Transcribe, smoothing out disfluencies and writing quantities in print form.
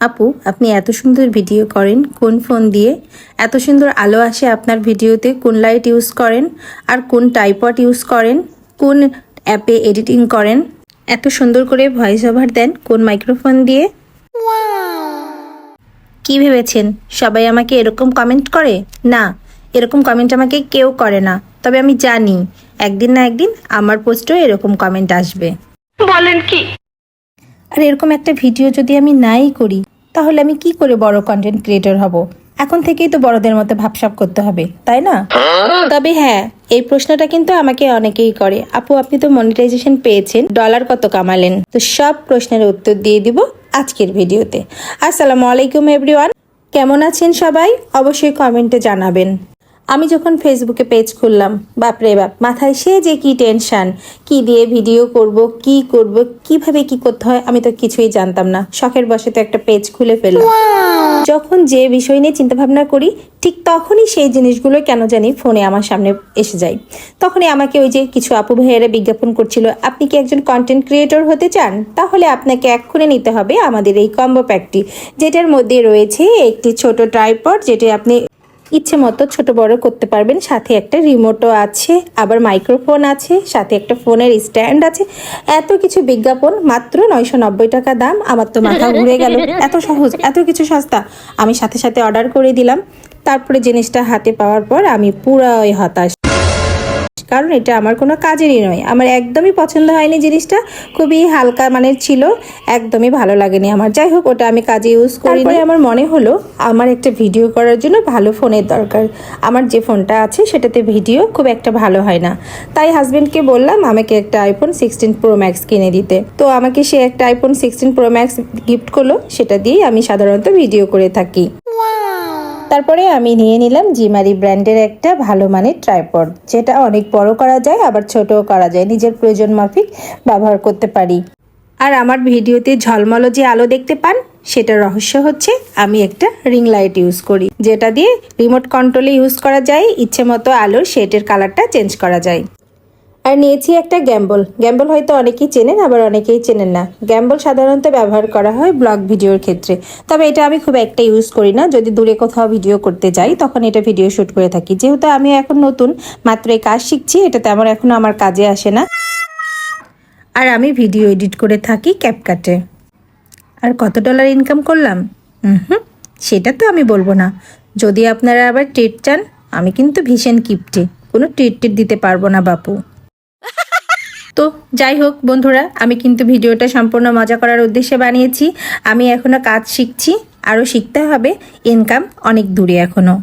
আপু, আপনি এত সুন্দর ভিডিও করেন কোন ফোন দিয়ে? এত সুন্দর আলো আসে আপনার ভিডিওতে কোন লাইট ইউজ করেন? আর কোন ট্রাইপড ইউজ করেন? কোন অ্যাপে এডিটিং করেন? এত সুন্দর করে ভয়েস ওভার দেন কোন মাইক্রোফোন দিয়ে? কি ভেবেছেন সবাই আমাকে এরকম কমেন্ট করে? না, এরকম কমেন্ট আমাকে কেউ করে না। তবে আমি জানি একদিন না একদিন আমার পোস্টেও এরকম কমেন্ট আসবে। বলেন কি? আর এরকম একটা ভিডিও যদি আমি নাই করি তাহলে আমি কি করে বড় কন্টেন্ট ক্রিয়েটর হব? এখন থেকেই তো বড়দের মতো ভাবসাব করতে হবে, তাই না? তবে হ্যাঁ, এই প্রশ্নটা কিন্তু আমাকে অনেকেই করে, আপু আপনি তো মনিটাইজেশন পেয়েছেন, ডলার কত কামালেন? তো সব প্রশ্নের উত্তর দিয়ে দিব আজকের ভিডিওতে। আসসালামু আলাইকুম এভরিওয়ান, কেমন আছেন সবাই? অবশ্যই কমেন্টে জানাবেন। আমি যখন ফেসবুকে পেজ খুললাম, বাপরে বাপ, মাথায় সে যে কি টেনশন, কি দিয়ে ভিডিও করব, কি করব, কিভাবে কি করতে হয় আমি তো কিছুই জানতাম না। শখের বশে তো একটা পেজ খুলে ফেললাম। যখন যে বিষয় নিয়ে চিন্তা ভাবনা করি ঠিক তখনই সেই জিনিসগুলো কেন জানি ফোনে আমার সামনে এসে যায়। তখনই আমাকে ওই যে কিছু আপু ভাইয়েরা বিজ্ঞাপন করছিল, আপনি কি একজন কন্টেন্ট ক্রিয়েটর হতে চান? তাহলে আপনাকে এক্ষুনি নিতে হবে আমাদের এই কম্বো প্যাকটি, যেটার মধ্যে রয়েছে একটি ছোট ট্রাইপড, যেটি আপনি ইচ্ছে মতো ছোট বড় করতে পারবেন, সাথে একটা রিমোটও আছে, আবার মাইক্রোফোন আছে, সাথে একটা ফোনের স্ট্যান্ড আছে। এত কিছু বিজ্ঞাপন, মাত্র 990 টাকা দাম। আমার তো মাথা ঘুরে গেল, এত সহজ, এত কিছু সস্তা। আমি সাথে সাথে অর্ডার করে দিলাম। তারপরে জিনিসটা হাতে পাওয়ার পর আমি পুরাই হতাশ, কারণ এটা আমার কোনো কাজেরই নয়। আমার একদমই পছন্দ হয়নি জিনিসটা, খুবই হালকা মানের ছিল, একদমই ভালো লাগেনি আমার। যাই হোক, ওটা আমি কাজে ইউজ করি। আমার মনে হলো আমার একটা ভিডিও করার জন্য ভালো ফোনের দরকার। আমার যে ফোনটা আছে সেটাতে ভিডিও খুব একটা ভালো হয় না। তাই হাজবেন্ডকে বললাম আমাকে একটা আইফোন 16 প্রো ম্যাক্স কিনে দিতে। তো আমাকে সে একটা আইফোন 16 প্রো ম্যাক্স গিফট করলো, সেটা দিয়েই আমি সাধারণত ভিডিও করে থাকি। তারপরে আমি নিয়ে নিলাম জিমারি ব্র্যান্ডের একটা ভালো মানের ট্রাইপড, যেটা অনেক বড় করা যায় আবার ছোটও করা যায়, নিজের প্রয়োজন মাফিক ব্যবহার করতে পারি। আর আমার ভিডিওতে ঝলমলো যে আলো দেখতে পান, সেটার রহস্য হচ্ছে আমি একটা রিং লাইট ইউজ করি, যেটা দিয়ে রিমোট কন্ট্রোলে ইউজ করা যায়, ইচ্ছে মতো আলোর শেডের কালারটা চেঞ্জ করা যায়। আর নিয়েছি একটা গ্যাম্বল। গ্যাম্বল হয়তো অনেকেই চেনেন, আবার অনেকেই চেনেন না। গ্যাম্বল সাধারণত ব্যবহার করা হয় ব্লগ ভিডিওর ক্ষেত্রে, তবে এটা আমি খুব একটা ইউজ করি না। যদি দূরে কোথাও ভিডিও করতে যাই তখন এটা ভিডিও শ্যুট করে থাকি। যেহেতু আমি এখন নতুন, মাত্র এই কাজ শিখছি, এটা তেমন এখনো আমার কাজে আসে না। আর আমি ভিডিও এডিট করে থাকি ক্যাপকাটে। আর কত ডলার ইনকাম করলাম সেটা তো আমি বলবো না। যদি আপনারা আবার ট্রিট চান, আমি কিন্তু ভীষণ কিপটে, কোনো ট্রিট দিতে পারবো না বাপু। তো যাই হোক বন্ধুরা, আমি কিন্তু ভিডিওটা সম্পূর্ণ মজা করার উদ্দেশ্যে বানিয়েছি। আমি এখনো কাজ শিখছি, আরও শিখতে হবে, ইনকাম অনেক দূরে এখনো।